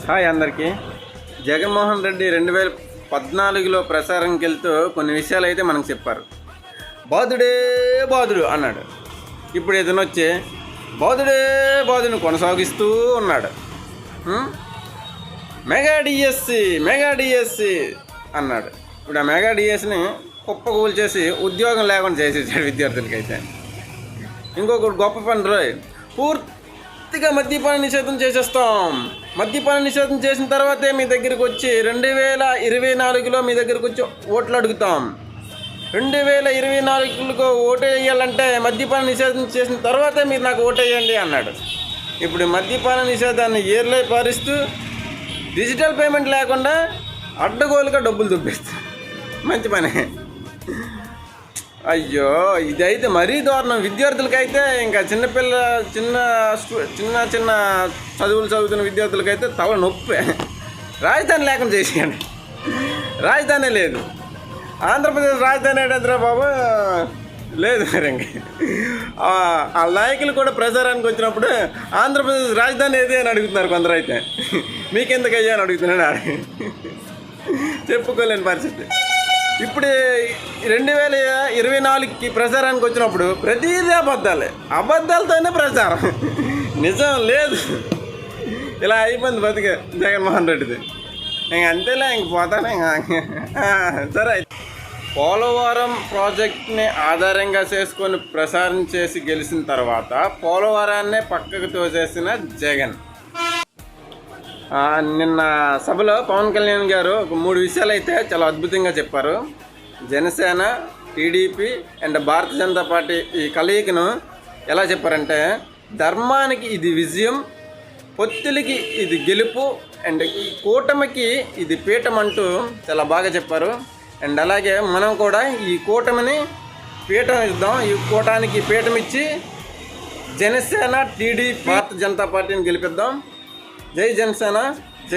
Hi అందరికీ. జగన్మోహన్ రెడ్డి 2014లో ప్రచారంకి వెళ్తూ కొన్ని విషయాలు అయితే మనకు చెప్పారు. బాధుడే బాధుడు అన్నాడు. ఇప్పుడు ఇతను వచ్చి బాధుడే బాధుని కొనసాగిస్తూ ఉన్నాడు. మెగా డిఎస్సి అన్నాడు. ఇప్పుడు ఆ మెగా డిఎస్సిని కుప్పకూలు చేసి ఉద్యోగం లేకుండా చేసేసాడు విద్యార్థులకైతే. ఇంకొకటి గొప్ప పని రోయ్, పూర్తిగా మద్యపాన నిషేధం చేసేస్తాం. మద్యపాన నిషేధం చేసిన తర్వాతే మీ దగ్గరికి వచ్చి 2024లో మీ దగ్గరికి వచ్చి ఓట్లు అడుగుతాం. 2024లో ఓటు వేయాలంటే మద్యపాన నిషేధం చేసిన తర్వాతే మీరు నాకు ఓటు వేయండి అన్నాడు. ఇప్పుడు మద్యపాన నిషేధాన్ని ఏర్లై పారిస్తూ డిజిటల్ పేమెంట్ లేకుండా అడ్డగోలుగా డబ్బులు దుబ్బేస్తారు. మంచి పని. అయ్యో, ఇదైతే మరీ దారుణం. విద్యార్థులకైతే ఇంకా చిన్న చదువులు చదువుతున్న విద్యార్థులకైతే తల నొప్పి. రాజధాని లేకుండా చేసేయండి. రాజధానే లేదు. ఆంధ్రప్రదేశ్ రాజధాని ఏంటంటే బాబు లేదు. మరి ఇంక ఆ నాయకులు కూడా ప్రచారానికి వచ్చినప్పుడు ఆంధ్రప్రదేశ్ రాజధాని ఏది అని అడుగుతున్నారు కొందరు. అయితే మీకెందుకు అయ్యా అని అడుగుతున్నాడు. చెప్పుకోలేని పరిస్థితి. ఇప్పుడు 2024కి ప్రచారానికి వచ్చినప్పుడు ప్రతిదీ అబద్ధాలతోనే ప్రచారం, నిజం లేదు. ఇలా అయిపోయింది బతికే జగన్మోహన్ రెడ్డిది. ఇంక అంతేలే, ఇంక పోతానే. సరే, పోలవరం ప్రాజెక్ట్ని ఆధారంగా చేసుకొని ప్రచారం చేసి గెలిచిన తర్వాత పోలవరాన్నే పక్కకు తోసేసిన జగన్ నిన్న సభలో పవన్ కళ్యాణ్ గారు ఒక 3 విషయాలు అయితే చాలా అద్భుతంగా చెప్పారు. Janasena, TDP and Bharatiya Janata party ఈ కలయికను ఎలా చెప్పారంటే, ధర్మానికి ఇది విజయం, పొత్తులకి ఇది గెలుపు అండ్ ఈ కూటమికి ఇది పీఠం అంటూ చాలా బాగా చెప్పారు. అండ్ అలాగే మనం కూడా ఈ కూటమిని పీఠం ఇద్దాం. ఈ కూటానికి పీఠం ఇచ్చి జనసేన, టీడీపీ, భారతీయ జనతా పార్టీని గెలిపిద్దాం. జై జనసేన.